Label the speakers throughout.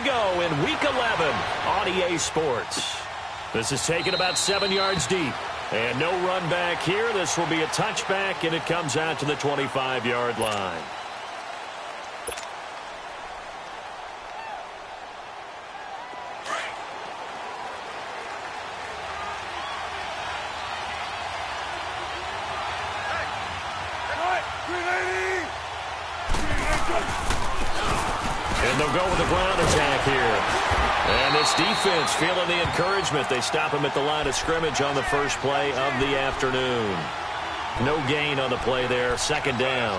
Speaker 1: we go in Week 11 on EA Sports. This is taken about 7 yards deep. And no run back here. This will be a touchback, and it comes out to the 25-yard line. And they'll go with the ground attack here. And this defense feeling the encouragement. They stop him at the line of scrimmage on the first play of the afternoon. No gain on the play there. Second down.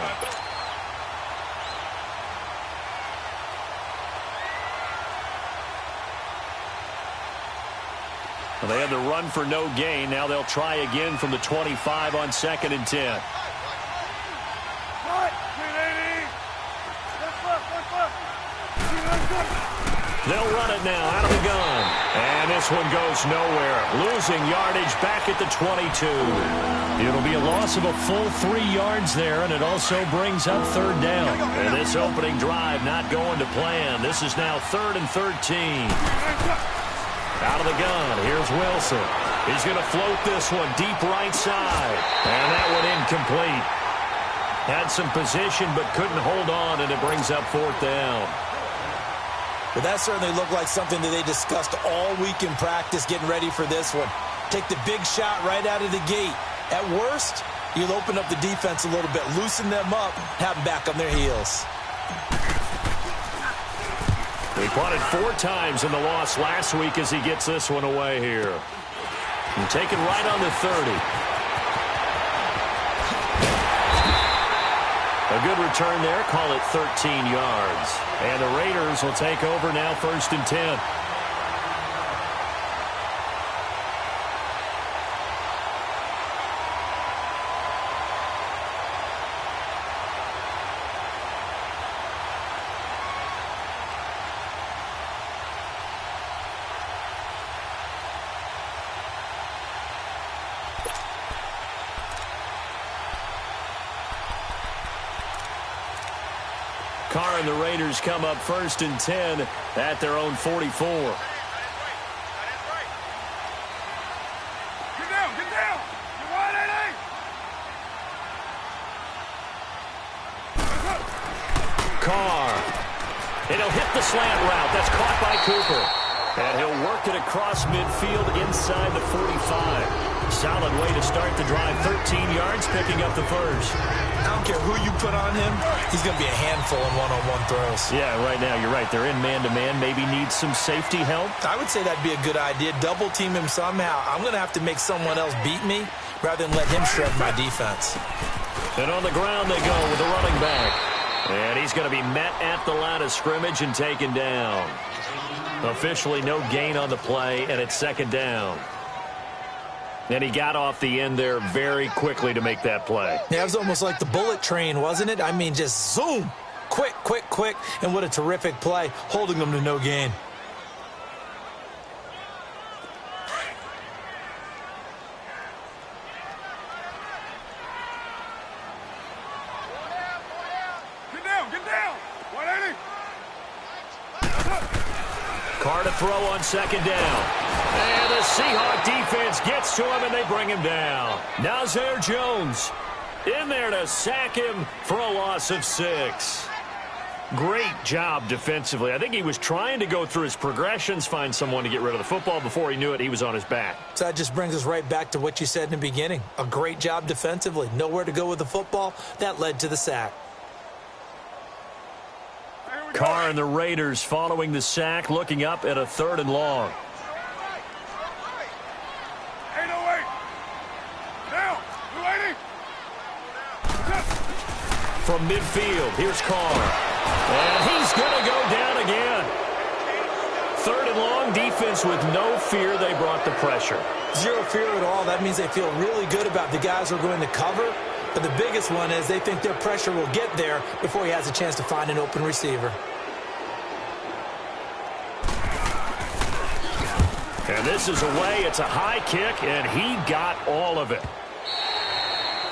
Speaker 1: Well, they had the run for no gain. Now they'll try again from the 25 on 2nd and 10. They'll run it now out of the gun. And this one goes nowhere. Losing yardage back at the 22. It'll be a loss of a full 3 yards there, and it also brings up third down. And this opening drive not going to plan. This is now 3rd and 13. Out of the gun. Here's Wilson. He's going to float this one deep right side. And that one incomplete. Had some position but couldn't hold on, and it brings up 4th down.
Speaker 2: But that certainly looked like something that they discussed all week in practice, getting ready for this one. Take the big shot right out of the gate. At worst, you'll open up the defense a little bit, loosen them up, have them back on their heels.
Speaker 1: He punted 4 times in the loss last week as he gets this one away here. And taken right on the 30. A good return there. Call it 13 yards. And the Raiders will take over now 1st and 10. Carr and the Raiders come up 1st and 10 at their own 44.
Speaker 3: Get down! Get down! You're wide, Eddie!
Speaker 1: Carr. And he'll hit the slant route. That's caught by Cooper. And he'll work it across midfield inside the 45. Solid way to start the drive. 13 yards, picking up the first.
Speaker 2: I don't care who you put on him, he's going to be a handful in one-on-one throws.
Speaker 1: Yeah, right now, you're right. They're in man-to-man. Maybe needs some safety help.
Speaker 2: I would say that'd be a good idea. Double team him somehow. I'm going to have to make someone else beat me rather than let him shred my defense.
Speaker 1: And on the ground they go with the running back. And he's going to be met at the line of scrimmage and taken down. Officially no gain on the play, and it's 2nd down. And he got off the end there very quickly to make that play.
Speaker 2: Yeah, it was almost like the bullet train, wasn't it? I mean, just zoom. Quick, quick, quick. And what a terrific play, holding them to no gain.
Speaker 3: Get down! Get down! Wide, Eddie!
Speaker 1: Carr to throw on 2nd down. And the Seahawk defense gets to him, and they bring him down. Nazir Jones in there to sack him for a loss of 6. Great job defensively. I think he was trying to go through his progressions, find someone to get rid of the football. Before he knew it, he was on his back.
Speaker 2: So that just brings us right back to what you said in the beginning. A great job defensively. Nowhere to go with the football. That led to the sack.
Speaker 1: Carr and the Raiders following the sack, looking up at a 3rd and long.
Speaker 3: 808! Down! 280!
Speaker 1: From midfield, here's Carr. And he's going to go down again. 3rd and long, defense with no fear. They brought the pressure.
Speaker 2: Zero fear at all. That means they feel really good about the guys who are going to cover. But the biggest one is they think their pressure will get there before he has a chance to find an open receiver.
Speaker 1: And this is away. It's a high kick, and he got all of it.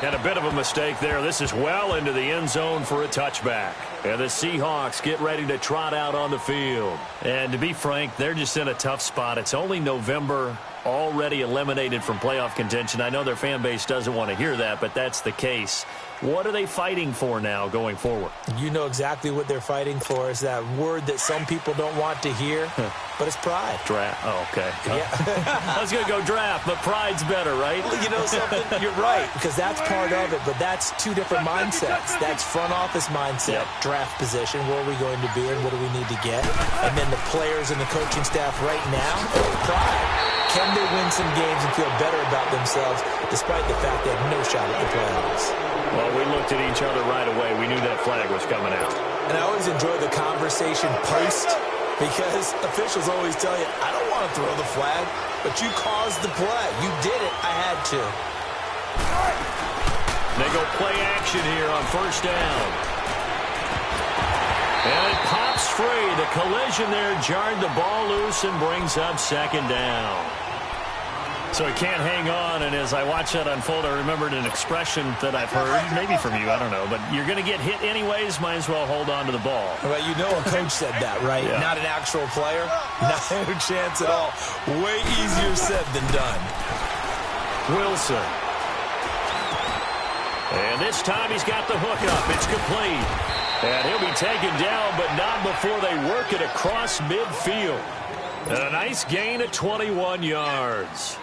Speaker 1: And a bit of a mistake there. This is well into the end zone for a touchback. And the Seahawks get ready to trot out on the field. And to be frank, they're just in a tough spot. It's only November, already eliminated from playoff contention. I know their fan base doesn't want to hear that, but that's the case. What are they fighting for now going forward?
Speaker 2: You know exactly what they're fighting for. Is that word that some people don't want to hear, but it's pride.
Speaker 1: Draft. Oh, okay.
Speaker 2: Yeah.
Speaker 1: I was going to go draft, but pride's better, right?
Speaker 2: Well, you know something? You're right, because that's part of it, but that's two different mindsets. That's front office mindset, draft position, where are we going to be and what do we need to get? And then the players and the coaching staff right now, pride. Can they win some games and feel better about themselves despite the fact they have no shot at the playoffs?
Speaker 1: Well, we looked at each other right away. We knew that flag was coming out.
Speaker 2: And I always enjoy the conversation post because officials always tell you, I don't want to throw the flag, but you caused the play. You did it. I had to.
Speaker 1: They go play action here on first down. And it pops free. The collision there jarred the ball loose and brings up second down. So he can't hang on, and as I watch that unfold, I remembered an expression that I've heard, maybe from you, I don't know, but you're going to get hit anyways, might as well hold on to the ball.
Speaker 2: Well, you know a coach said that, right?
Speaker 1: Yeah.
Speaker 2: Not an actual player? Not a chance at all. Way easier said than done.
Speaker 1: Wilson. And this time he's got the hook up. It's complete. And he'll be taken down, but not before they work it across midfield. And a nice gain of 21 yards.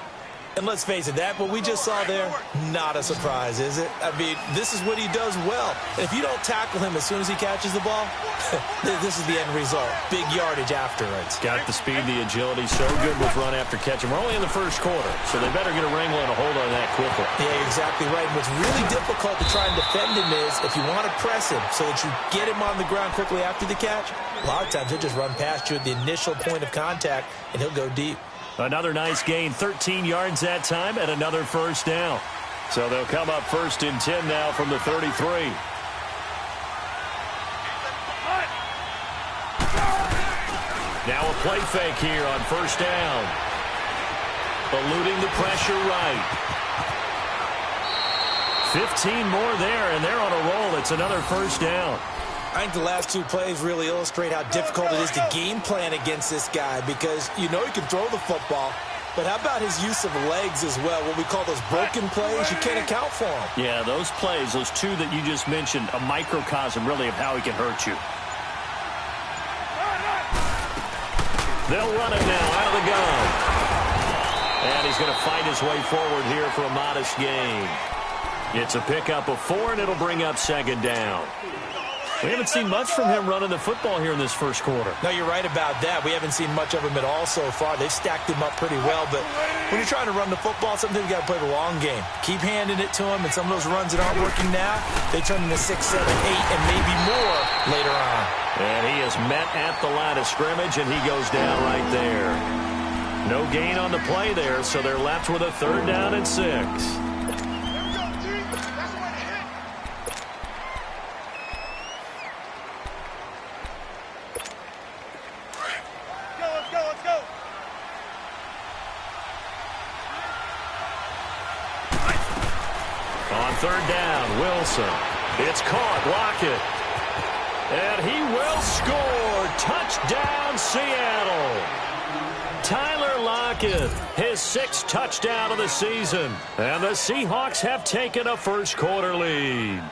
Speaker 2: And let's face it, that what we just saw there, not a surprise, is it? I mean, this is what he does well. And if you don't tackle him as soon as he catches the ball, this is the end result. Big yardage afterwards.
Speaker 1: Got the speed, the agility, so good with run after catch. And we're only in the first quarter, so they better get a wrangle and a hold on that quickly.
Speaker 2: Yeah, you're exactly right. And what's really difficult to try and defend him is if you want to press him so that you get him on the ground quickly after the catch, a lot of times he'll just run past you at the initial point of contact, and he'll go deep.
Speaker 1: Another nice gain, 13 yards that time, and another first down. So they'll come up first and 10 now from the 33. Now a play fake here on first down. Eluding the pressure right. 15 more there, and they're on a roll. It's another first down.
Speaker 2: I think the last two plays really illustrate how difficult it is to game plan against this guy because you know he can throw the football, but how about his use of legs as well? What we call those broken plays, you can't account for them.
Speaker 1: Yeah, those plays, those two that you just mentioned, a microcosm really of how he can hurt you. They'll run it now out of the gun. And he's going to fight his way forward here for a modest gain. It's a pickup of 4, and it'll bring up second down. We haven't seen much from him running the football here in this first quarter.
Speaker 2: No, you're right about that. We haven't seen much of him at all so far. They've stacked him up pretty well, but when you're trying to run the football, sometimes you got to play the long game. Keep handing it to him, and some of those runs that aren't working now, they turn into 6, 7, 8, and maybe more later on.
Speaker 1: And he is met at the line of scrimmage, and he goes down right there. No gain on the play there, so they're left with a 3rd down and 6. On 3rd down, Wilson. It's caught. Lockett. And he will score. Touchdown, Seattle. Tyler Lockett, his 6th touchdown of the season. And the Seahawks have taken a first quarter lead.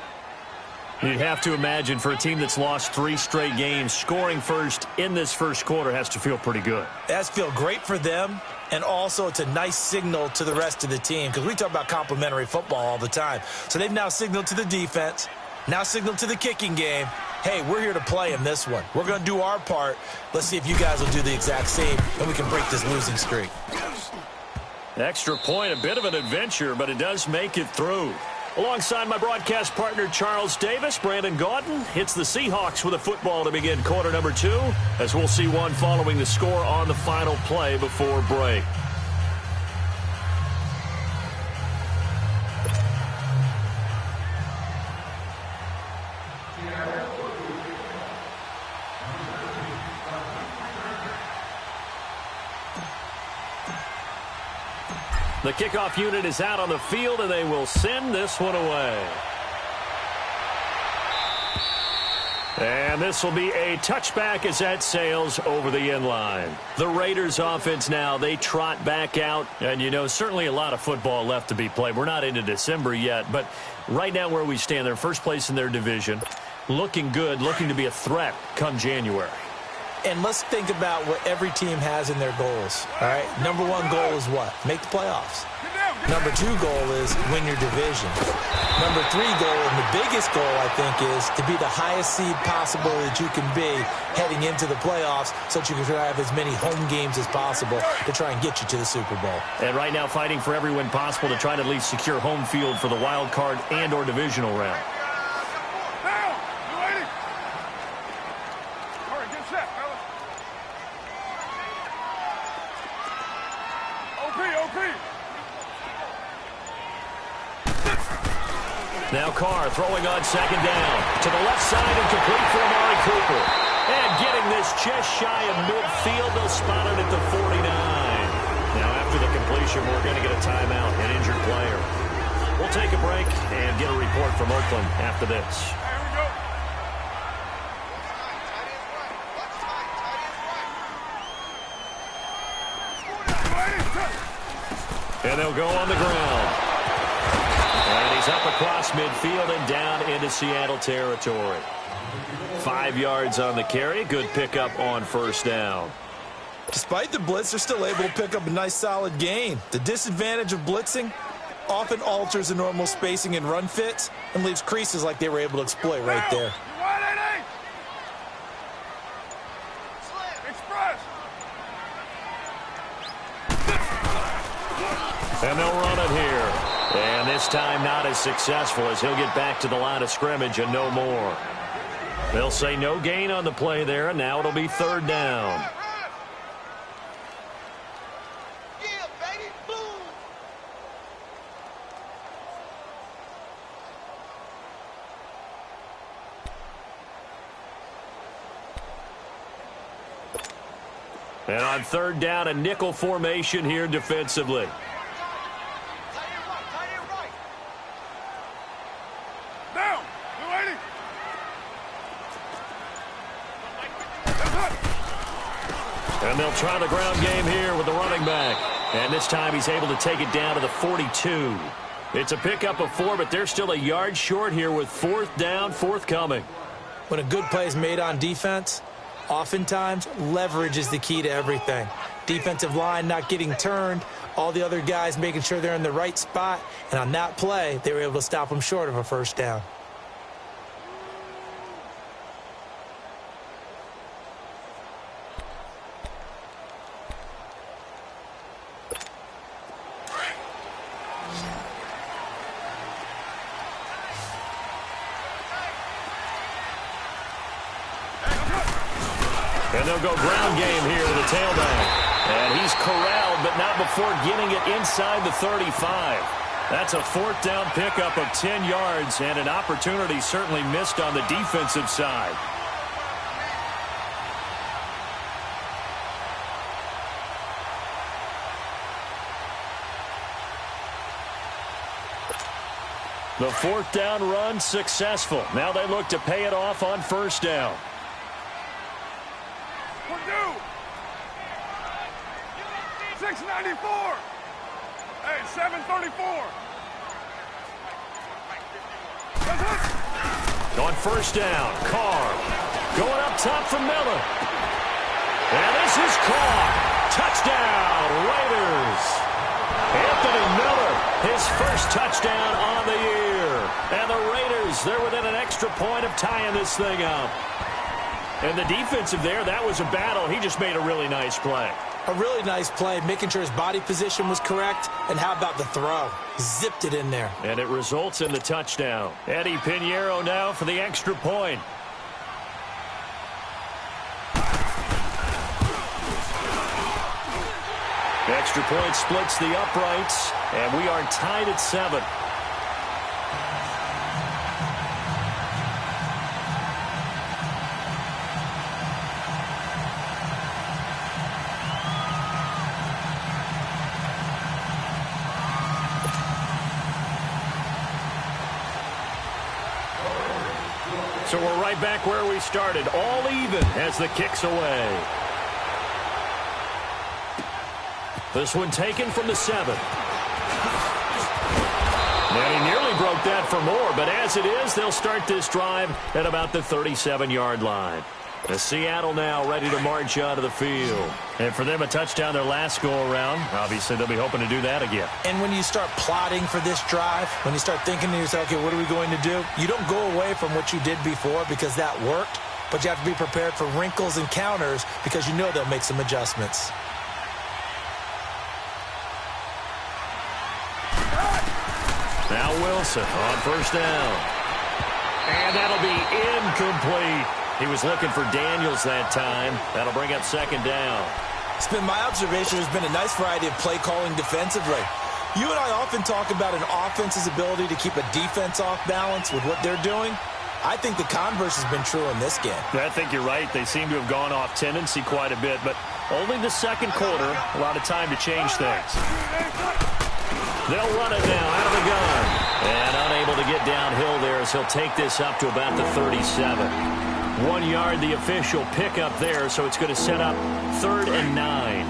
Speaker 1: You'd have to imagine for a team that's lost 3 straight games, scoring first in this first quarter has to feel pretty good.
Speaker 2: It has to feel great for them, and also it's a nice signal to the rest of the team because we talk about complimentary football all the time. So they've now signaled to the defense, now signaled to the kicking game, hey, we're here to play in this one. We're going to do our part. Let's see if you guys will do the exact same, and we can break this losing streak.
Speaker 1: Extra point, a bit of an adventure, but it does make it through. Alongside my broadcast partner, Charles Davis, Brandon Gaudin, it's the Seahawks with a football to begin quarter number 2, as we'll see one following the score on the final play before break. The kickoff unit is out on the field, and they will send this one away. And this will be a touchback as that sails over the end line. The Raiders offense now, they trot back out. And, you know, certainly a lot of football left to be played. We're not into December yet. But right now where we stand, they're first place in their division. Looking good, looking to be a threat come January.
Speaker 2: And let's think about what every team has in their goals. All right, number one goal is what? Make the playoffs. Number two goal is win your division. Number three goal, and the biggest goal, I think, is to be the highest seed possible that you can be heading into the playoffs so that you can have as many home games as possible to try and get you to the Super Bowl.
Speaker 1: And right now fighting for every win possible to try to at least secure home field for the wild card and or divisional round. Now Carr throwing on second down. To the left side and complete for Amari Cooper. And getting this just shy of midfield. They'll spot it at the 49. Now after the completion, we're going to get a timeout, an injured player. We'll take a break and get a report from Oakland after this. And they'll go on the ground. And he's up across midfield and down into Seattle territory. 5 yards on the carry. Good pickup on first down.
Speaker 2: Despite the blitz, they're still able to pick up a nice solid gain. The disadvantage of blitzing often alters the normal spacing and run fits and leaves creases like they were able to exploit right there.
Speaker 1: And they'll run it here. And this time not as successful as he'll get back to the line of scrimmage and no more. They'll say no gain on the play there, and now it'll be third down. And on third down, a nickel formation here defensively. And they'll try the ground game here with the running back. And this time he's able to take it down to the 42. It's a pickup of 4, but they're still a yard short here with fourth down, forthcoming.
Speaker 2: When a good play is made on defense, oftentimes leverage is the key to everything. Defensive line not getting turned, all the other guys making sure they're in the right spot. And on that play, they were able to stop them short of a first down.
Speaker 1: And they'll go ground game here to the tailback. And he's corralled, but not before getting it inside the 35. That's a fourth down pickup of 10 yards, and an opportunity certainly missed on the defensive side. The fourth down run successful. Now they look to pay it off on first down.
Speaker 3: 694. Hey, 734.
Speaker 1: On first down, Carr going up top for Miller. And this is caught. Touchdown, Raiders. Anthony Miller, his first touchdown on the year. And the Raiders, they're within an extra point of tying this thing up. And the defensive there, that was a battle. He just made a really nice play.
Speaker 2: A really nice play, making sure his body position was correct. And how about the throw? Zipped it in there.
Speaker 1: And it results in the touchdown. Eddie Pinheiro now for the extra point. The extra point splits the uprights, and we are tied at 7. So we're right back where we started, all even as the kick's away. This one taken from the 7. And he nearly broke that for more, but as it is, they'll start this drive at about the 37-yard line. The Seattle now ready to march out of the field. And for them, a touchdown their last go-around. Obviously, they'll be hoping to do that again. And
Speaker 2: when you start plotting for this drive, when you start thinking to yourself, okay, what are we going to do? You don't go away from what you did before because that worked, but you have to be prepared for wrinkles and counters because you know they'll make some adjustments.
Speaker 1: Now Wilson on first down. And that'll be incomplete. He was looking for Daniels that time. That'll bring up second down.
Speaker 2: It's been my observation there's been a nice variety of play calling defensively. You and I often talk about an offense's ability to keep a defense off balance with what they're doing. I think the converse has been true in this game.
Speaker 4: I think you're right. They seem to have gone off tendency quite a bit, but only the second quarter, a lot of time to change things.
Speaker 1: They'll run it now out of the gun. And unable to get downhill there as he'll take this up to about the 37. 1 yard, the official pickup there, so it's going to set up 3rd and 9.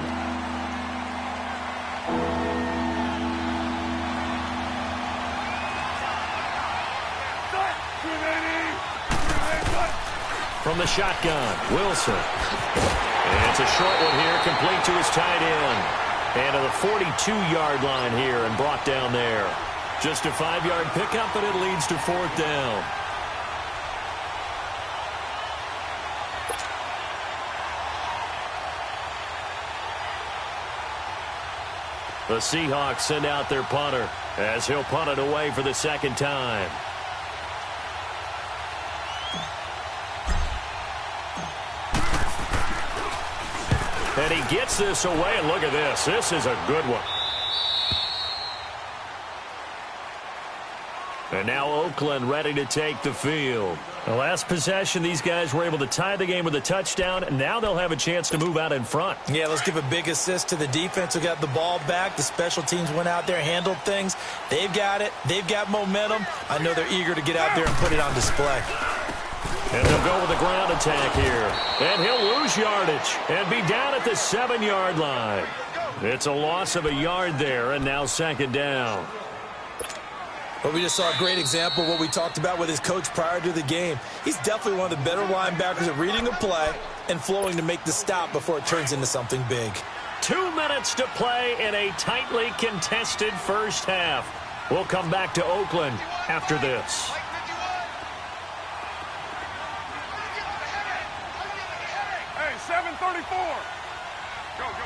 Speaker 1: From the shotgun, Wilson. And it's a short one here, complete to his tight end. And to the 42-yard line here and brought down there. Just a 5-yard pickup, but it leads to 4th down. The Seahawks send out their punter as he'll punt it away for the second time. And he gets this away, and look at this. This is a good one. And now Oakland ready to take the field. The last possession, these guys were able to tie the game with a touchdown, and now they'll have a chance to move out in front.
Speaker 2: Yeah, let's give a big assist to the defense who got the ball back. The special teams went out there, handled things. They've got it. They've got momentum. I know they're eager to get out there and put it on display.
Speaker 1: And they'll go with a ground attack here. And he'll lose yardage and be down at the 7-yard line. It's a loss of a yard there, and now second down.
Speaker 2: But we just saw a great example of what we talked about with his coach prior to the game. He's definitely one of the better linebackers at reading a play and flowing to make the stop before it turns into something big.
Speaker 1: 2 minutes to play in a tightly contested first half. We'll come back to Oakland after this.
Speaker 3: Hey, 7:34. Go, go.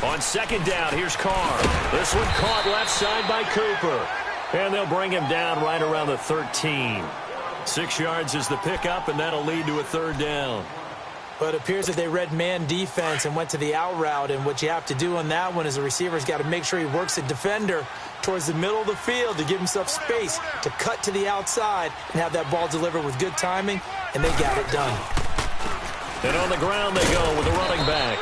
Speaker 1: On second down, here's Carr. This one caught left side by Cooper. And they'll bring him down right around the 13. 6 yards is the pickup, and that'll lead to a 3rd down.
Speaker 2: But it appears that they read man defense and went to the out route, and what you have to do on that one is the receiver's got to make sure he works the defender towards the middle of the field to give himself space to cut to the outside and have that ball delivered with good timing, and they got it done.
Speaker 1: And on the ground they go with the running back.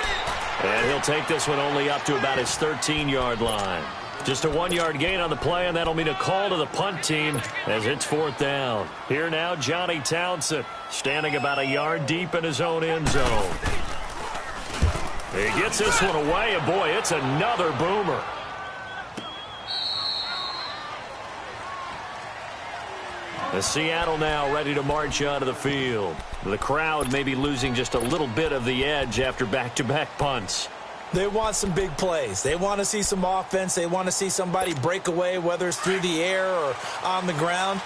Speaker 1: And he'll take this one only up to about his 13-yard line. Just a 1-yard gain on the play, and that'll mean a call to the punt team as it's 4th down. Here now, Johnny Townsend, standing about a yard deep in his own end zone. He gets this one away, and boy, it's another boomer. The Seattle now ready to march out of the field. The crowd may be losing just a little bit of the edge after back-to-back punts.
Speaker 2: They want some big plays. They want to see some offense. They want to see somebody break away, whether it's through the air or on the ground.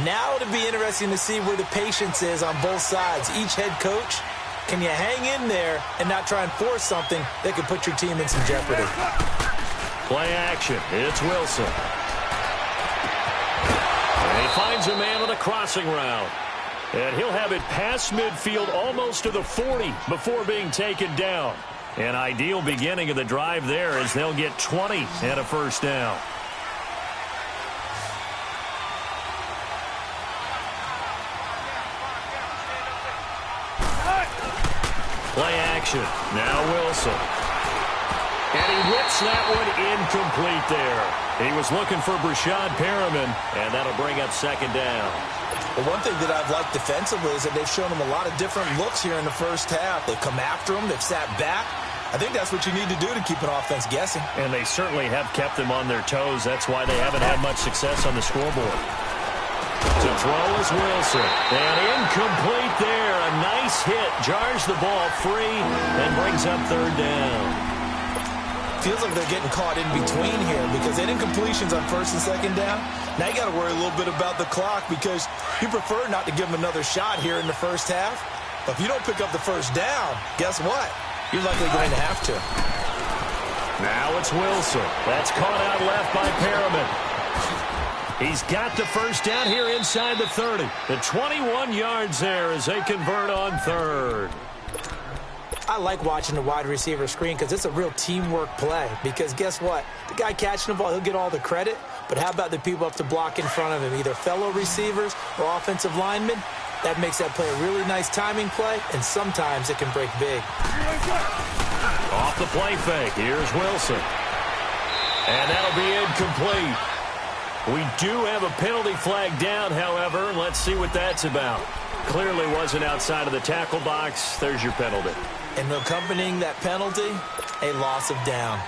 Speaker 2: Now it'll be interesting to see where the patience is on both sides. Each head coach, can you hang in there and not try and force something that could put your team in some jeopardy?
Speaker 1: Play action. It's Wilson. And he finds a man on a crossing route. And he'll have it past midfield almost to the 40 before being taken down. An ideal beginning of the drive there as they'll get 20 and a first down. Play action. Now Wilson. And he whips that one incomplete there. He was looking for Brashad Perriman, and that'll bring up second down.
Speaker 2: Well, one thing that I've liked defensively is that they've shown him a lot of different looks here in the first half. They've come after him. They've sat back. I think that's what you need to do to keep an offense guessing.
Speaker 1: And they certainly have kept them on their toes. That's why they haven't had much success on the scoreboard. To throw is Wilson. And incomplete there. A nice hit. Jars the ball free and brings up third down.
Speaker 2: Feels like they're getting caught in between here because they didn't incompletions on first and second down. Now you got to worry a little bit about the clock because you prefer not to give them another shot here in the first half. But if you don't pick up the first down, guess what? You're likely going to have to.
Speaker 1: Now it's Wilson. That's caught out left by Perriman. He's got the first down here inside the 30. The 21 yards there as they convert on third.
Speaker 5: I like watching the wide receiver screen because it's a real teamwork play. Because guess what? The guy catching the ball, he'll get all the credit. But how about the people up to block in front of him, either fellow receivers or offensive linemen? That makes that play a really nice timing play, and sometimes it can break big.
Speaker 1: Off the play fake. Here's Wilson. And that'll be incomplete. We do have a penalty flag down, however. Let's see what that's about. Clearly wasn't outside of the tackle box. There's your penalty.
Speaker 2: And accompanying that penalty, a loss of down.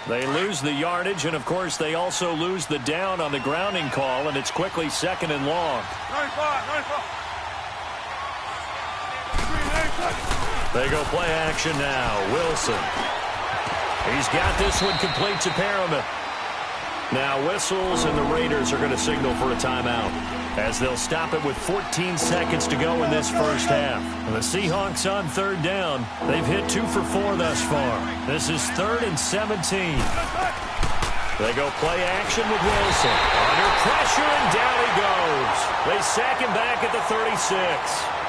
Speaker 1: They lose the yardage, and, of course, they also lose the down on the grounding call, and it's quickly second and long.
Speaker 3: 95.
Speaker 1: They go play action now. Wilson. He's got this one complete to Perriman. Now whistles, and the Raiders are going to signal for a timeout as they'll stop it with 14 seconds to go in this first half. And the Seahawks on third down. They've hit 2 for 4 thus far. This is 3rd and 17. They go play action with Wilson. Under pressure, and down he goes. They sack him back at the 36.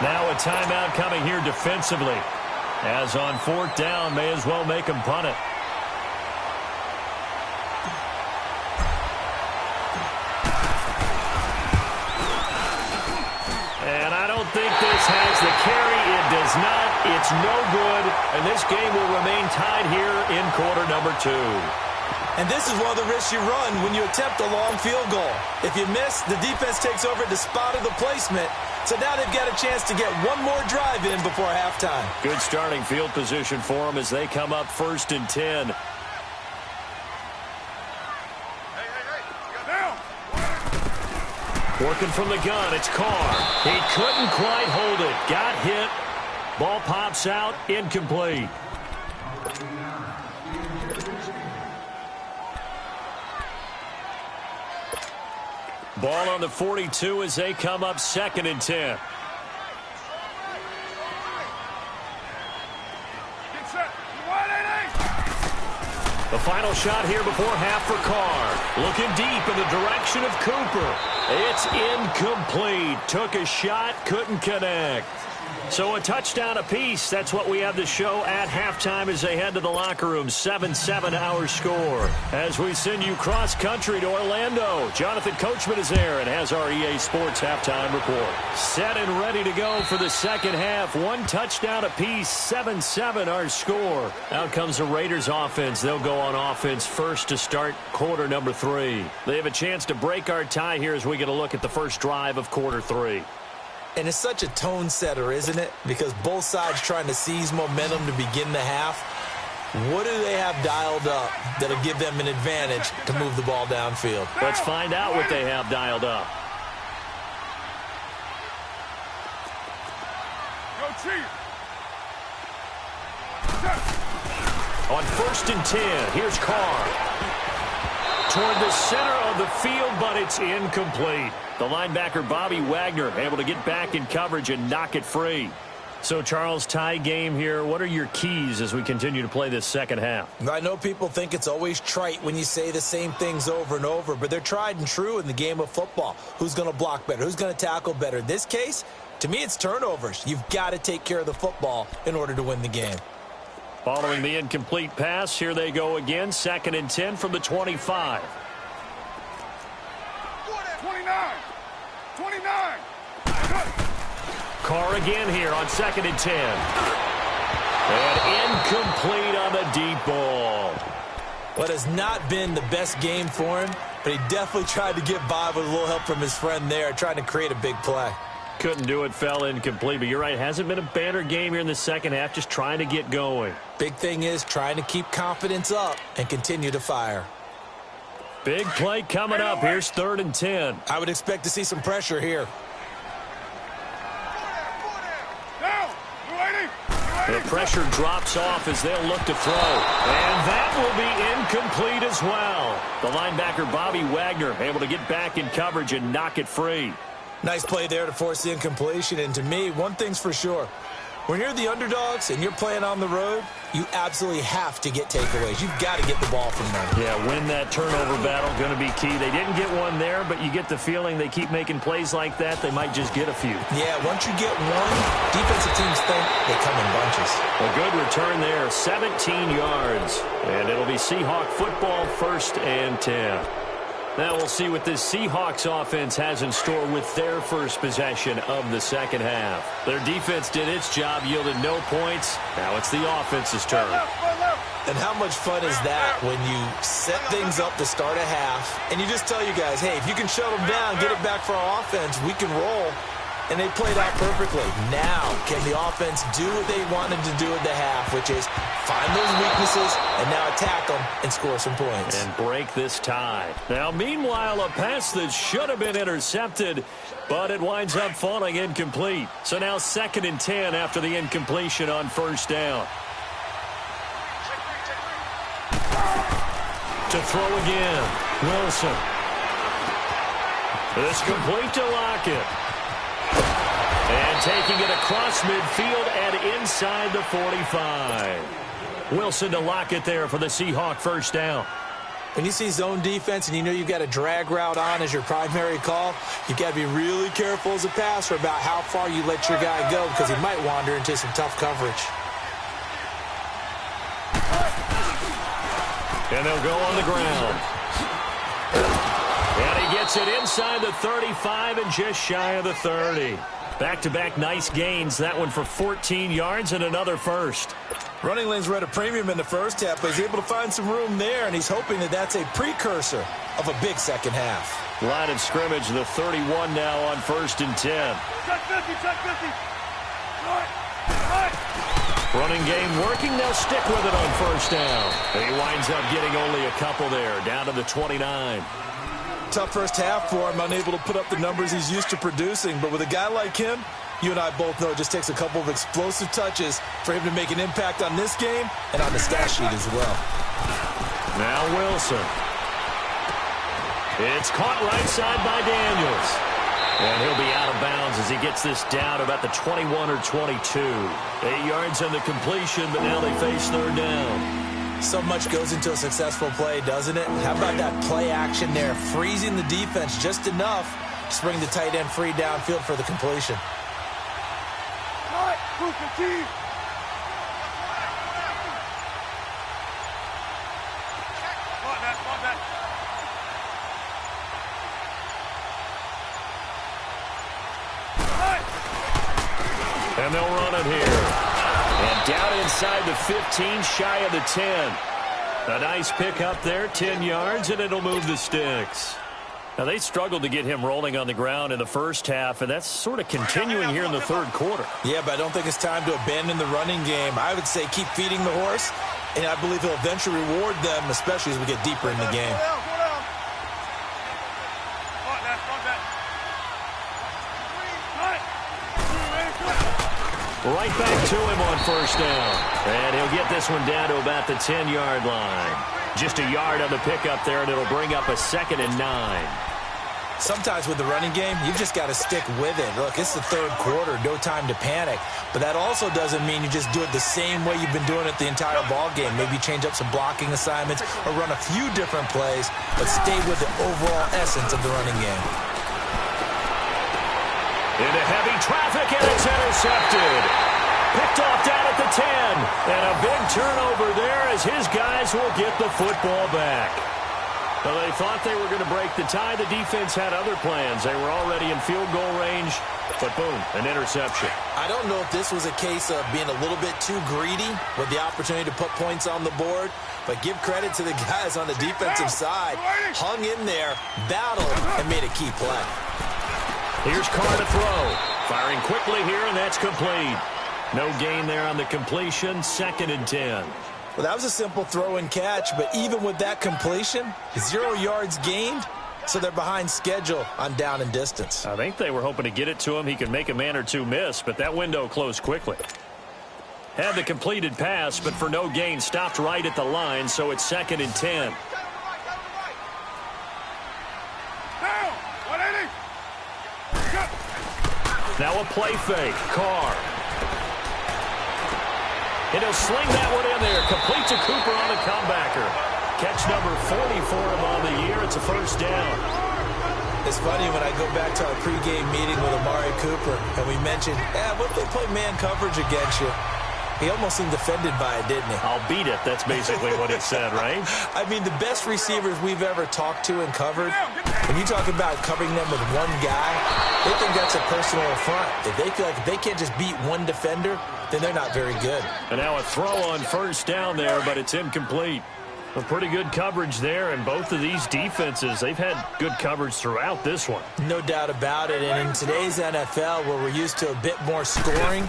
Speaker 1: Now a timeout coming here defensively. As on 4th down, may as well make him punt it. And I don't think this has the carry. It does not. It's no good. And this game will remain tied here in quarter number 2.
Speaker 2: And this is one of the risks you run when you attempt a long field goal. If you miss, the defense takes over at the spot of the placement. So now they've got a chance to get one more drive in before halftime.
Speaker 1: Good starting field position for them as they come up 1st and 10. Working from the gun, it's Carr. He couldn't quite hold it. Got hit. Ball pops out, incomplete. Ball on the 42 as they come up 2nd and 10. The final shot here before half for Carr. Looking deep in the direction of Cooper. It's incomplete. Took a shot, couldn't connect. So a touchdown apiece. That's what we have to show at halftime as they head to the locker room. 7-7 our score. As we send you cross-country to Orlando, Jonathan Coachman is there and has our EA Sports halftime report. Set and ready to go for the second half. 1 touchdown apiece. 7-7 our score. Out comes the Raiders offense. They'll go on offense first to start quarter number 3. They have a chance to break our tie here as we get a look at the first drive of quarter 3.
Speaker 2: And it's such a tone setter, isn't it? Because both sides trying to seize momentum to begin the half. What do they have dialed up that'll give them an advantage to move the ball downfield?
Speaker 1: Let's find out what they have dialed up.
Speaker 3: Go Chiefs.
Speaker 1: On 1st and 10, here's Carr. Toward the center of the field, but it's incomplete. The linebacker, Bobby Wagner, able to get back in coverage and knock it free. So, Charles, tie game here. What are your keys as we continue to play this second half?
Speaker 2: I know people think it's always trite when you say the same things over and over, but they're tried and true in the game of football. Who's going to block better? Who's going to tackle better? In this case, to me, it's turnovers. You've got to take care of the football in order to win the game.
Speaker 1: Following the incomplete pass, here they go again. 2nd and 10 from the 25.
Speaker 3: 29.
Speaker 1: Carr again here on 2nd and 10. And incomplete on the deep ball.
Speaker 2: What has not been the best game for him, but he definitely tried to get by with a little help from his friend there, trying to create a big play.
Speaker 4: Couldn't do it, fell incomplete, but you're right, hasn't been a banner game here in the second half, just trying to get going.
Speaker 2: Big thing is trying to keep confidence up and continue to fire.
Speaker 4: Big play coming up. Here's 3rd and 10.
Speaker 2: I would expect to see some pressure here.
Speaker 1: The pressure drops off as they'll look to throw. And that will be incomplete as well. The linebacker, Bobby Wagner, able to get back in coverage and knock it free.
Speaker 2: Nice play there to force the incompletion. And to me, one thing's for sure. When you're the underdogs and you're playing on the road, you absolutely have to get takeaways. You've got to get the ball from them.
Speaker 4: Yeah, win that turnover battle, going to be key. They didn't get one there, but you get the feeling they keep making plays like that, they might just get a few.
Speaker 2: Yeah, once you get one, defensive teams think they come in bunches.
Speaker 1: A good return there, 17 yards. And it'll be Seahawk football, 1st and 10. Now we'll see what this Seahawks offense has in store with their first possession of the second half. Their defense did its job, yielded no points. Now it's the offense's turn.
Speaker 2: And how much fun is that when you set things up to start a half, and you just tell you guys, hey, if you can shut them down, get it back for our offense, we can roll. And they played out perfectly. Now, can the offense do what they wanted to do at the half, which is find those weaknesses and now attack them and score some points.
Speaker 1: And break this tie. Now, meanwhile, a pass that should have been intercepted, but it winds up falling incomplete. So now 2nd and 10 after the incompletion on 1st down. To throw again, Wilson. This complete to Lockett. And taking it across midfield and inside the 45. Wilson to Lockett there for the Seahawk 1st down.
Speaker 2: When you see zone defense and you know you've got a drag route on as your primary call, you've got to be really careful as a passer about how far you let your guy go because he might wander into some tough coverage.
Speaker 1: And they'll go on the ground. And he gets it inside the 35 and just shy of the 30. Back-to-back nice gains. That one for 14 yards and another first.
Speaker 2: Running lanes were at a premium in the first half, but he's able to find some room there, and he's hoping that that's a precursor of a big second half.
Speaker 1: Line of scrimmage, the 31 now on 1st and 10.
Speaker 3: Check 50, check 50.
Speaker 1: Running game working. They'll stick with it on 1st down. He winds up getting only a couple there, down to the 29.
Speaker 2: Tough first half for him, unable to put up the numbers he's used to producing. But with a guy like him, you and I both know it just takes a couple of explosive touches for him to make an impact on this game and on the stat sheet as well.
Speaker 1: Now Wilson. It's caught right side by Daniels. And he'll be out of bounds as he gets this down about the 21 or 22. 8 yards on the completion, but now they face 3rd down.
Speaker 2: So much goes into a successful play, doesn't it? How about that play action there, freezing the defense just enough to bring the tight end free downfield for the completion.
Speaker 1: And they'll run it here. And down inside the 15, shy of the 10. A nice pick up there, 10 yards, and it'll move the sticks. Now, they struggled to get him rolling on the ground in the first half, and that's sort of continuing here in the 3rd quarter.
Speaker 2: Yeah, but I don't think it's time to abandon the running game. I would say keep feeding the horse, and I believe he'll eventually reward them, especially as we get deeper in the game.
Speaker 1: Right back to him on 1st down. And he'll get this one down to about the 10-yard line. Just a yard on the pickup there, and it'll bring up a 2nd and 9.
Speaker 2: Sometimes with the running game, you've just got to stick with it. Look, it's the 3rd quarter, no time to panic. But that also doesn't mean you just do it the same way you've been doing it the entire ball game. Maybe change up some blocking assignments or run a few different plays, but stay with the overall essence of the running game.
Speaker 1: Into heavy traffic, and it's intercepted. Picked off down at the 10. And a big turnover there as his guys will get the football back. Well, they thought they were going to break the tie. The defense had other plans. They were already in field goal range, but boom, an interception.
Speaker 2: I don't know if this was a case of being a little bit too greedy with the opportunity to put points on the board, but give credit to the guys on the defensive side. Hung in there, battled, and made a key play.
Speaker 1: Here's Carr to throw. Firing quickly here, and that's complete. No gain there on the completion. 2nd and 10.
Speaker 2: Well, that was a simple throw and catch, but even with that completion, 0 yards gained, so they're behind schedule on down and distance.
Speaker 4: I think they were hoping to get it to him. He could make a man or two miss, but that window closed quickly. Had the completed pass, but for no gain, stopped right at the line, so it's 2nd and 10. Now a play fake. Carr. And he'll sling that one in there. Complete to Cooper on the comebacker. Catch number 40 for him on the year. It's a first down.
Speaker 2: It's funny when I go back to our pregame meeting with Amari Cooper, and we mentioned, what if they play man coverage against you? He almost seemed offended by it, didn't he?
Speaker 4: I'll beat it. That's basically what he said, right?
Speaker 2: I mean, the best receivers we've ever talked to and covered, when you talk about covering them with one guy, they think that's a personal affront. If they feel like if they can't just beat one defender, then they're not very good.
Speaker 1: And now a throw on first down there, but it's incomplete. A pretty good coverage there, and both of these defenses, they've had good coverage throughout this one.
Speaker 2: No doubt about it, and in today's NFL, where we're used to a bit more scoring,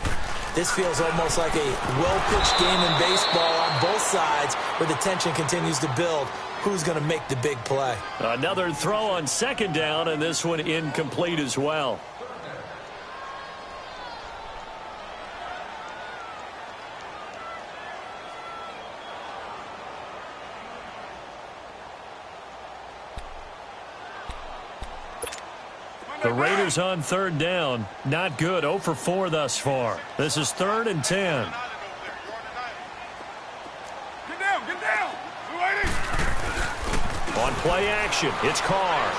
Speaker 2: this feels almost like a well-pitched game in baseball on both sides where the tension continues to build. Who's going to make the big play?
Speaker 1: Another throw on 2nd down, and this one incomplete as well. The Raiders on 3rd down. Not good. 0 for 4 thus far. This is 3rd and 10.
Speaker 3: Get down, get down.
Speaker 1: On play action, it's Carr.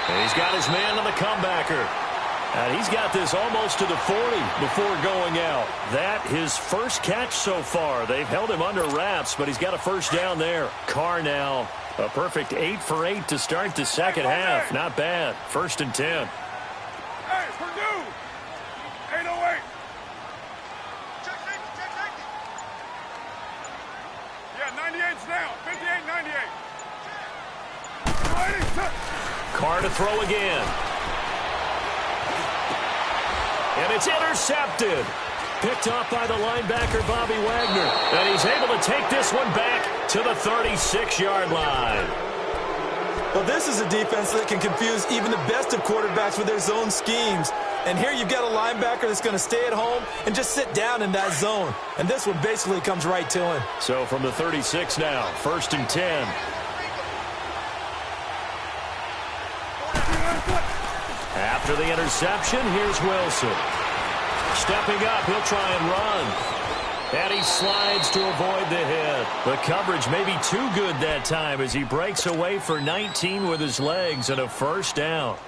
Speaker 1: And he's got his man on the comebacker. And he's got this almost to the 40 before going out. That his first catch so far. They've held him under wraps, but he's got a first down there. Carr now. A perfect 8 for 8 to start the second half. Not bad. 1st and 10.
Speaker 3: Hey, it's Purdue. 808. Yeah, 98's down. 58, 98.
Speaker 1: Carr to throw again. And it's intercepted. Picked off by the linebacker, Bobby Wagner. And he's able to take this one back to the 36-yard line.
Speaker 2: Well, this is a defense that can confuse even the best of quarterbacks with their zone schemes. And here you've got a linebacker that's going to stay at home and just sit down in that zone. And this one basically comes right to him.
Speaker 1: So from the 36 now, 1st and 10. After the interception, here's Wilson. Stepping up, he'll try and run. And he slides to avoid the hit. The coverage may be too good that time as he breaks away for 19 with his legs and a first down.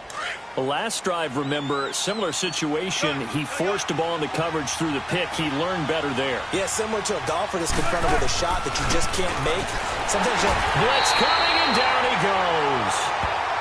Speaker 1: The last drive, remember, similar situation. He forced the ball into coverage through the pick. He learned better there.
Speaker 2: Yeah, similar to a golfer that's confronted with a shot that you just can't make. Sometimes you
Speaker 1: blitz coming, and down he goes.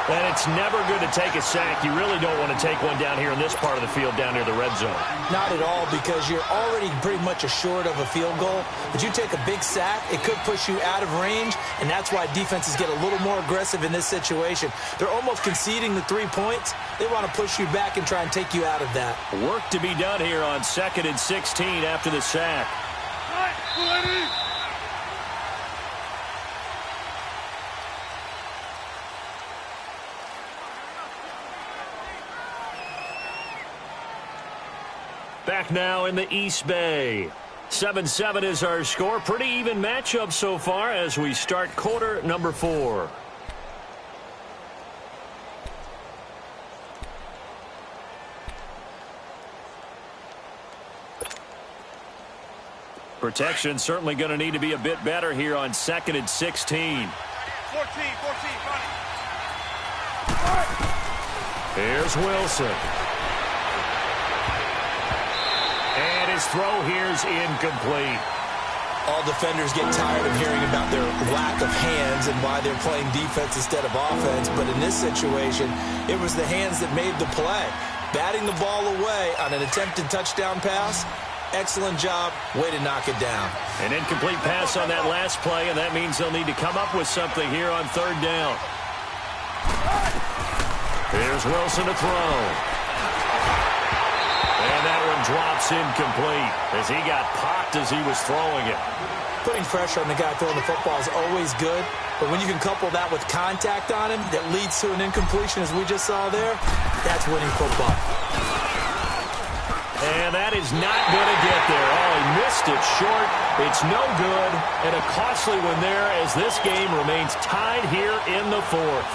Speaker 1: And it's never good to take a sack. You really don't want to take one down here in this part of the field down near the red zone.
Speaker 2: Not at all, because you're already pretty much assured of a field goal. But you take a big sack, it could push you out of range, and that's why defenses get a little more aggressive in this situation. They're almost conceding the 3 points. They want to push you back and try and take you out of that.
Speaker 1: Work to be done here on 2nd and 16 after the sack. Back now in the East Bay. 7-7 is our score. Pretty even matchup so far as we start quarter number 4. Protection certainly going to need to be a bit better here on 2nd and 16.
Speaker 3: 14,
Speaker 1: Here's Wilson. And his throw here's incomplete.
Speaker 2: All defenders get tired of hearing about their lack of hands and why they're playing defense instead of offense. But in this situation, it was the hands that made the play. Batting the ball away on an attempted touchdown pass. Excellent job. Way to knock it down.
Speaker 4: An incomplete pass on that last play, and that means they'll need to come up with something here on third down. Here's Wilson to throw. And that one drops incomplete as he got popped as he was throwing it.
Speaker 5: Putting pressure on the guy throwing the football is always good, but when you can couple that with contact on him that leads to an incompletion, as we just saw there, that's winning football.
Speaker 4: And that is not going to get there. Oh, he missed it short. It's no good, and a costly one there as this game remains tied here in the fourth.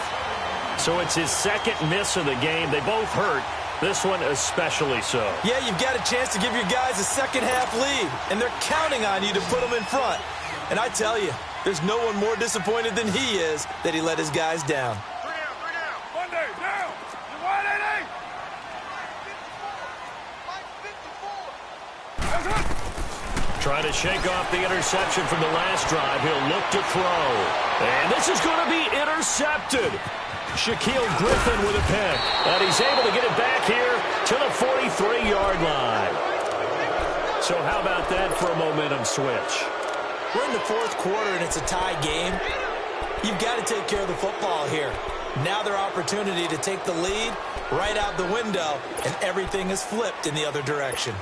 Speaker 4: So it's his second miss of the game. They both hurt. This one especially so.
Speaker 2: Yeah, you've got a chance to give your guys a second-half lead, and they're counting on you to put them in front. And I tell you, there's no one more disappointed than he is that he let his guys down.
Speaker 3: 3 down. Monday, down. You're wide 8-8.
Speaker 4: Trying to shake off the interception from the last drive. He'll look to throw. And this is going to be intercepted. Shaquille Griffin with a pick. And he's able to get it back here to the 43-yard line. So how about that for a momentum switch?
Speaker 5: We're in the fourth quarter, and it's a tie game. You've got to take care of the football here. Now their opportunity to take the lead right out the window, and everything is flipped in the other direction.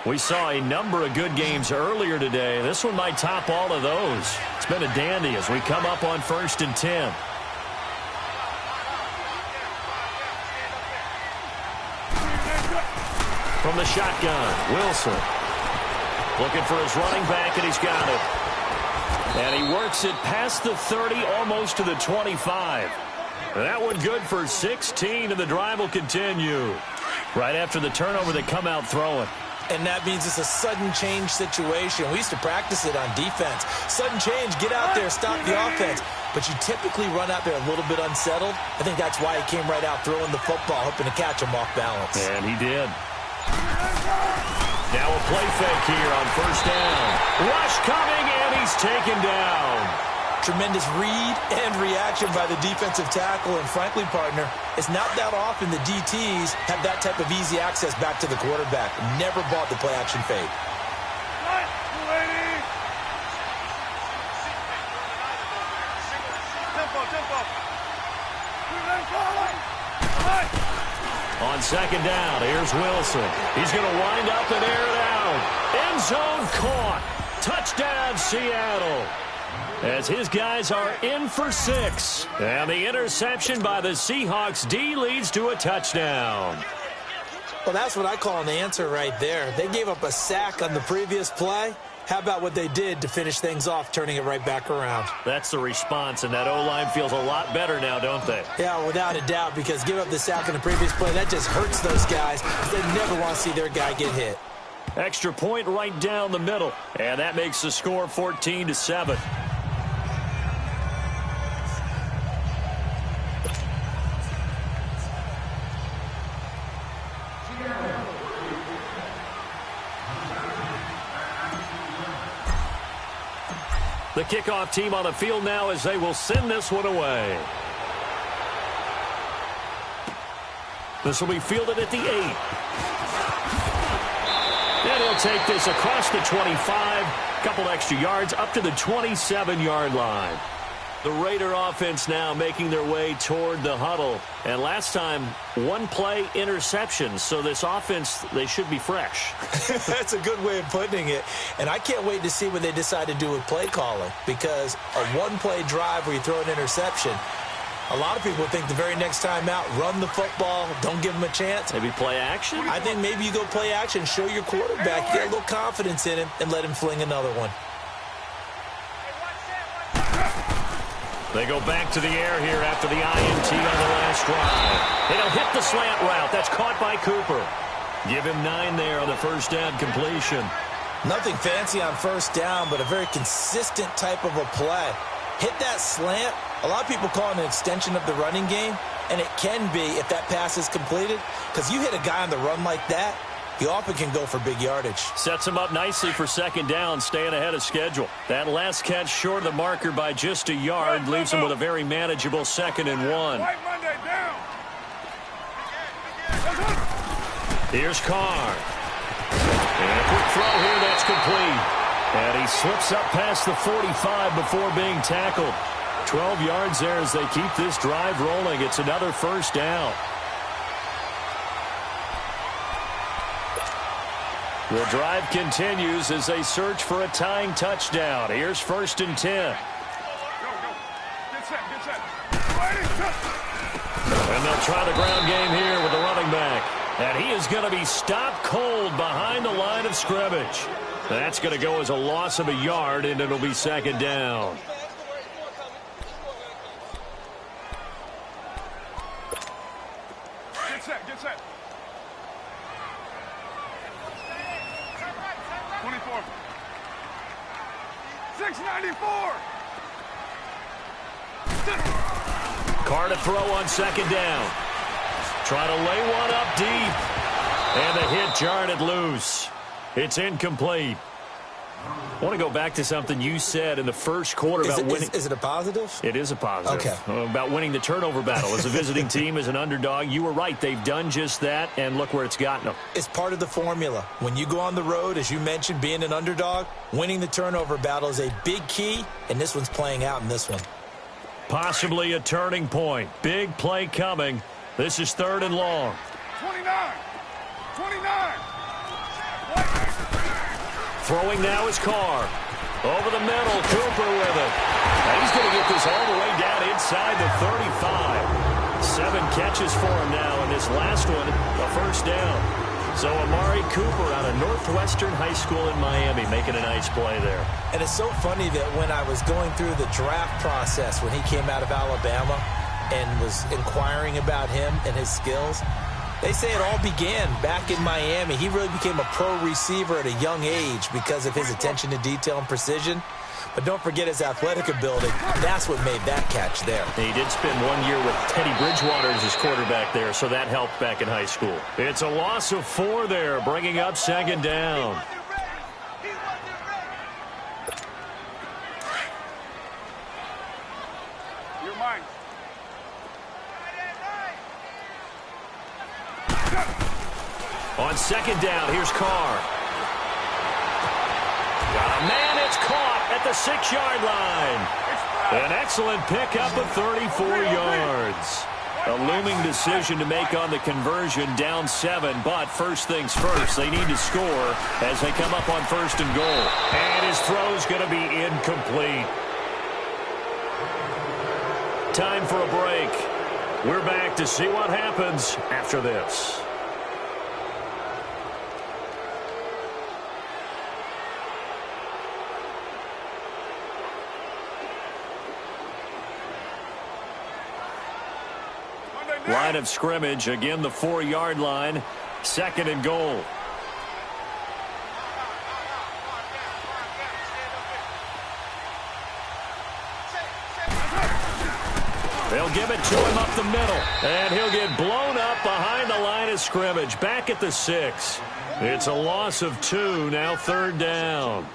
Speaker 4: We saw a number of good games earlier today. This one might top all of those. It's been a dandy as we come up on 1st and 10. From the shotgun, Wilson. Looking for his running back, and he's got it. And he works it past the 30, almost to the 25. That one good for 16, and the drive will continue. Right after the turnover, they come out throwing.
Speaker 2: And that means it's a sudden change situation. We used to practice it on defense. Sudden change, get out there, stop the offense. But you typically run out there a little bit unsettled. I think that's why he came right out throwing the football, hoping to catch him off balance.
Speaker 4: And he did. Now a play fake here on 1st down. Rush coming, and he's taken down.
Speaker 2: Tremendous read and reaction by the defensive tackle. And frankly, partner, it's not that often the DTs have that type of easy access back to the quarterback. Never bought the play-action fake.
Speaker 4: On 2nd down, here's Wilson. He's going to wind up and air it out. End zone caught. Touchdown, Seattle. As his guys are in for 6. And the interception by the Seahawks D leads to a touchdown.
Speaker 5: Well, that's what I call an answer right there. They gave up a sack on the previous play. How about what they did to finish things off, turning it right back around?
Speaker 4: That's the response, and that O-line feels a lot better now, don't they?
Speaker 5: Yeah, without a doubt, because give up the sack on the previous play, that just hurts those guys. They never want to see their guy get hit.
Speaker 4: Extra point right down the middle, and that makes the score 14-7. The kickoff team on the field now as they will send this one away. This will be fielded at the 8. And he'll take this across the 25. Couple extra yards up to the 27-yard line. The Raider offense now making their way toward the huddle. And last time, one play interception. So this offense, they should be fresh.
Speaker 2: That's a good way of putting it. And I can't wait to see what they decide to do with play calling. Because a one-play drive where you throw an interception, a lot of people think the very next time out, run the football, don't give them a chance.
Speaker 4: Maybe play action?
Speaker 2: I think maybe you go play action, show your quarterback, get a little confidence in him, and let him fling another one.
Speaker 4: They go back to the air here after the INT on the last drive. And he'll hit the slant route. That's caught by Cooper. Give him 9 there on the first down completion.
Speaker 2: Nothing fancy on first down, but a very consistent type of a play. Hit that slant. A lot of people call it an extension of the running game, and it can be if that pass is completed. Because you hit a guy on the run like that, he often can go for big yardage.
Speaker 4: Sets him up nicely for second down, staying ahead of schedule. That last catch short of the marker by just a yard leaves him with a very manageable 2nd and 1.
Speaker 3: White Monday, down.
Speaker 4: Here's Carr. And a quick throw here that's complete. And he slips up past the 45 before being tackled. 12 yards there as they keep this drive rolling. It's another first down. The drive continues as they search for a tying touchdown. Here's 1st and 10.
Speaker 3: Go, go. Get set.
Speaker 4: And they'll try the ground game here with the running back. And he is going to be stopped cold behind the line of scrimmage. That's going to go as a loss of a yard, and it'll be 2nd down.
Speaker 3: Get set. 24. 694.
Speaker 4: Carr to throw on 2nd down. Trying to lay one up deep. And the hit jarred it loose. It's incomplete. I want to go back to something you said in the first quarter about winning.
Speaker 2: Is it a positive?
Speaker 4: It is a positive.
Speaker 2: Okay.
Speaker 4: About winning the turnover battle. As a visiting team, as an underdog, you were right. They've done just that, and look where it's gotten them.
Speaker 2: It's part of the formula. When you go on the road, as you mentioned, being an underdog, winning the turnover battle is a big key, and this one's playing out in this one.
Speaker 4: Possibly a turning point. Big play coming. This is 3rd and long.
Speaker 3: 29.
Speaker 4: Throwing now is Carr. Over the middle, Cooper with it. And he's going to get this all the way down inside the 35. 7 catches for him now, and this last one, a first down. So Amari Cooper out of Northwestern High School in Miami making a nice play there.
Speaker 2: And it's so funny that when I was going through the draft process when he came out of Alabama and was inquiring about him and his skills, they say it all began back in Miami. He really became a pro receiver at a young age because of his attention to detail and precision. But don't forget his athletic ability. That's what made that catch there.
Speaker 4: He did spend 1 year with Teddy Bridgewater as his quarterback there, so that helped back in high school. It's a loss of 4 there, bringing up 2nd down.
Speaker 3: You're mine.
Speaker 4: On 2nd down, here's Carr. Got a man, it's caught at the 6-yard line. An excellent pickup of 34 yards. A looming decision to make on the conversion, down 7, but first things first, they need to score as they come up on 1st and goal. And his throw's going to be incomplete. Time for a break. We're back to see what happens after this. Line of scrimmage, again the 4-yard line, 2nd and goal. They'll give it to him up the middle, and he'll get blown up behind the line of scrimmage, back at the 6. It's a loss of 2, now 3rd down.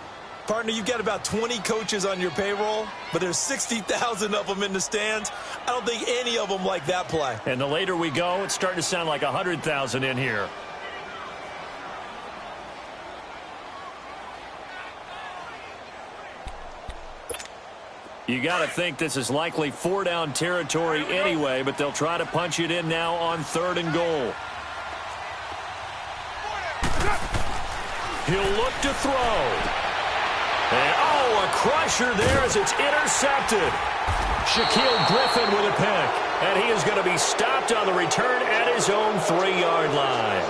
Speaker 2: Partner, you've got about 20 coaches on your payroll, but there's 60,000 of them in the stands. I don't think any of them like that play.
Speaker 4: And the later we go, it's starting to sound like 100,000 in here. You got to think this is likely 4-down territory anyway, but they'll try to punch it in now on 3rd and goal. He'll look to throw. And, a crusher there as it's intercepted. Shaquille Griffin with a pick. And he is going to be stopped on the return at his own 3-yard line.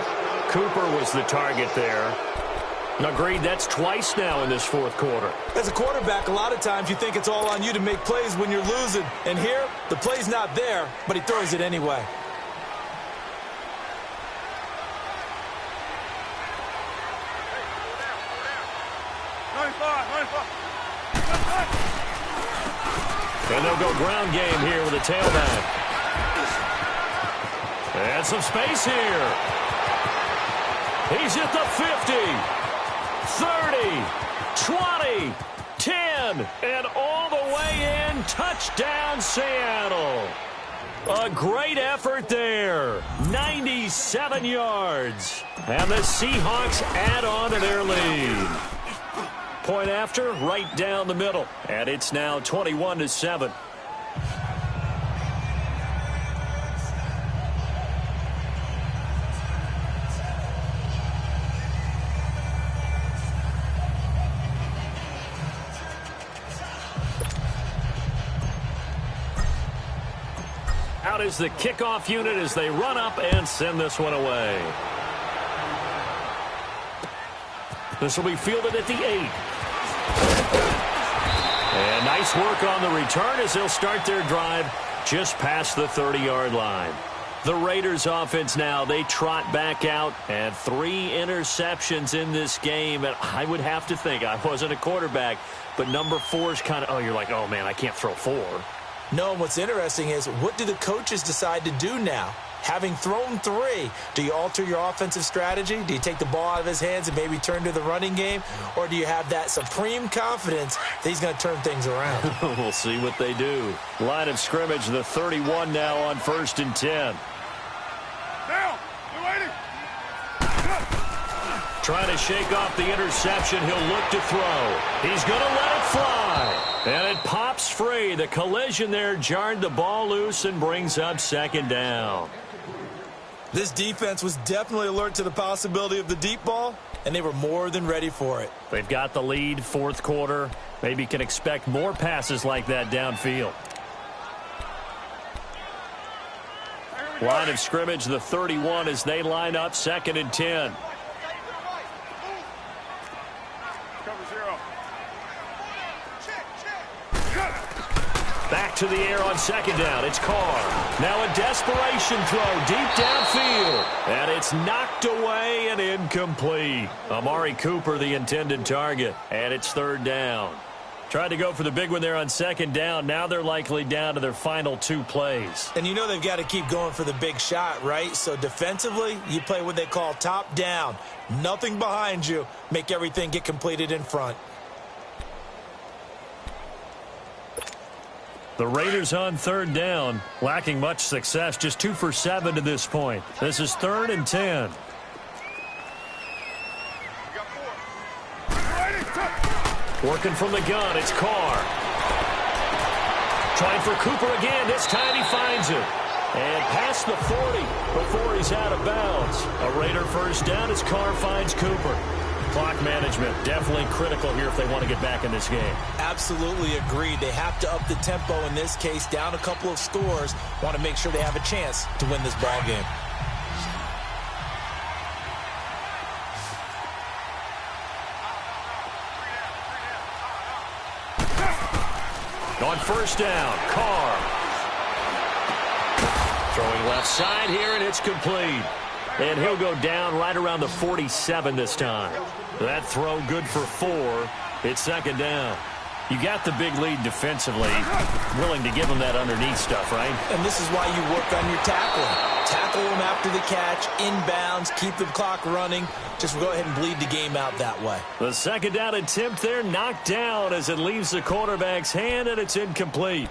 Speaker 4: Cooper was the target there. Agreed, that's twice now in this 4th quarter.
Speaker 2: As a quarterback, a lot of times you think it's all on you to make plays when you're losing. And here, the play's not there, but he throws it anyway.
Speaker 4: And they'll go ground game here with a tailback. And some space here.
Speaker 1: He's at the 50, 30, 20, 10, and all the way in. Touchdown, Seattle. A great effort there. 97 yards. And the Seahawks add on to their lead. Point after, right down the middle. And it's now 21-7. Out is the kickoff unit as they run up and send this one away. This will be fielded at the 8. And nice work on the return as they'll start their drive just past the 30-yard line. The Raiders offense now, they trot back out, and 3 interceptions in this game. And I would have to think, I wasn't a quarterback, but number 4 is kind of, you're like, oh, man, I can't throw 4.
Speaker 5: No, and what's interesting is, what do the coaches decide to do now? Having thrown 3, do you alter your offensive strategy? Do you take the ball out of his hands and maybe turn to the running game? Or do you have that supreme confidence that he's going to turn things around?
Speaker 1: We'll see what they do. Line of scrimmage, the 31 now on 1st and 10.
Speaker 3: Down. You're waiting.
Speaker 1: Trying to shake off the interception. He'll look to throw. He's going to let it fly. And it pops free. The collision there jarred the ball loose and brings up 2nd down.
Speaker 2: This defense was definitely alert to the possibility of the deep ball, and they were more than ready for it.
Speaker 1: They've got the lead, 4th quarter. Maybe can expect more passes like that downfield. Line of scrimmage, the 31 as they line up 2nd and 10.
Speaker 3: Cover 0.
Speaker 1: Back to the air on 2nd down. It's Carr. Now a desperation throw deep downfield. And it's knocked away and incomplete. Amari Cooper, the intended target. And it's 3rd down. Tried to go for the big one there on 2nd down. Now they're likely down to their final 2 plays.
Speaker 2: And you know they've got to keep going for the big shot, right? So defensively, you play what they call top down. Nothing behind you. Make everything get completed in front.
Speaker 1: The Raiders on 3rd down, lacking much success, just 2 for 7 to this point. This is 3rd and 10. Working from the gun, it's Carr. Trying for Cooper again. This time he finds it. And past the 40 before he's out of bounds. A Raider 1st down as Carr finds Cooper. Clock management definitely critical here if they want to get back in this game.
Speaker 2: Absolutely agreed. They have to up the tempo in this case, down a couple of scores. Want to make sure they have a chance to win this ball game.
Speaker 1: On 1st down, Carr. Throwing left side here, and it's complete. And he'll go down right around the 47 this time. That throw good for 4. It's 2nd down. You got the big lead defensively. Willing to give them that underneath stuff, right?
Speaker 2: And this is why you work on your tackling. Tackle them after the catch, inbounds, keep the clock running. Just go ahead and bleed the game out that way.
Speaker 1: The 2nd down attempt there knocked down as it leaves the quarterback's hand, and it's incomplete.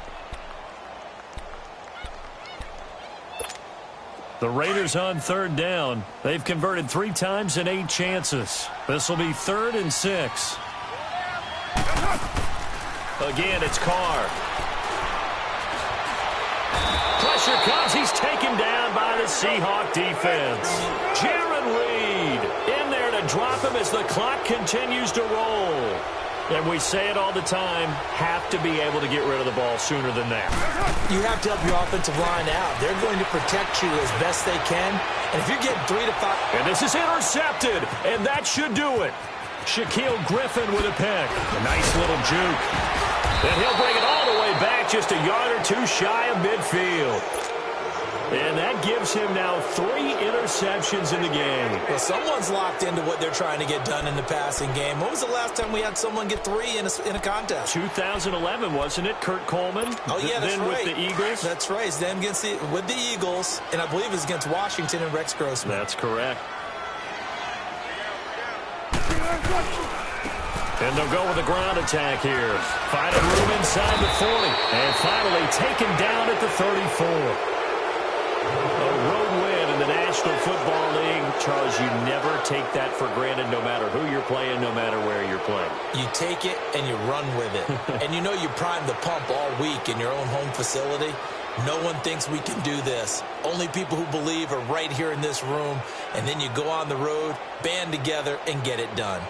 Speaker 1: The Raiders on 3rd down. They've converted 3 times in 8 chances. This will be 3rd and 6. Again, it's Carr. Pressure comes. He's taken down by the Seahawk defense. Jaron Reed in there to drop him as the clock continues to roll. And we say it all the time, have to be able to get rid of the ball sooner than that.
Speaker 5: You have to help your offensive line out. They're going to protect you as best they can. And if you're getting 3 to 5...
Speaker 1: And this is intercepted, and that should do it. Shaquille Griffin with a pick. A nice little juke. And he'll bring it all the way back, just a yard or 2 shy of midfield. And that gives him now 3 interceptions in the game.
Speaker 2: Well, someone's locked into what they're trying to get done in the passing game. When was the last time we had someone get 3 in a contest?
Speaker 1: 2011, wasn't it? Kurt Coleman?
Speaker 2: Oh, yeah, that's
Speaker 1: then
Speaker 2: right.
Speaker 1: With the Eagles?
Speaker 2: That's right. It's then with the Eagles, and I believe it's against Washington and Rex Grossman.
Speaker 1: That's correct. And they'll go with a ground attack here. Finding room inside the 40. And finally taken down at the 34. A road win in the National Football League. Charles, you never take that for granted no matter who you're playing, no matter where you're playing.
Speaker 2: You take it and you run with it. And you know you primed the pump all week in your own home facility. No one thinks we can do this. Only people who believe are right here in this room. And then you go on the road, band together, and get it done.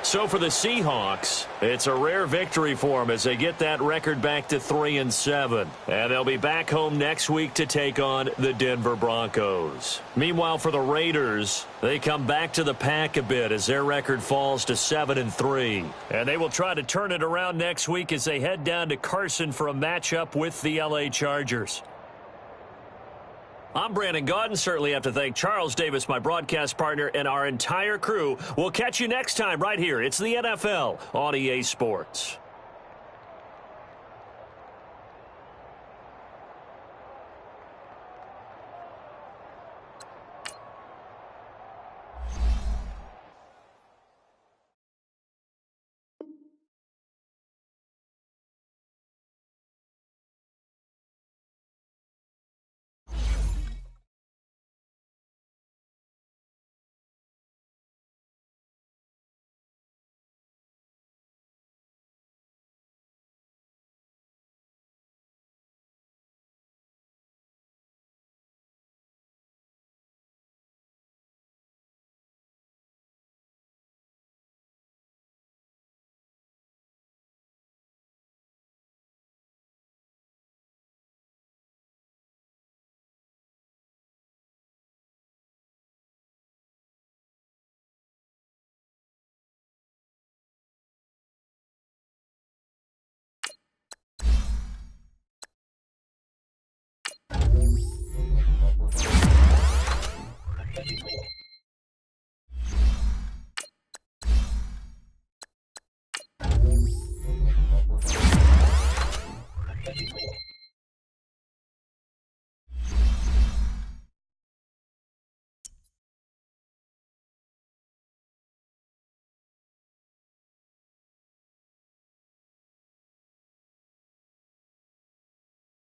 Speaker 1: So for the Seahawks, it's a rare victory for them as they get that record back to 3-7. And they'll be back home next week to take on the Denver Broncos. Meanwhile, for the Raiders, they come back to the pack a bit as their record falls to 7-3. And they will try to turn it around next week as they head down to Carson for a matchup with the LA Chargers. I'm Brandon Gaudin. Certainly have to thank Charles Davis, my broadcast partner, and our entire crew. We'll catch you next time right here. It's the NFL on EA Sports.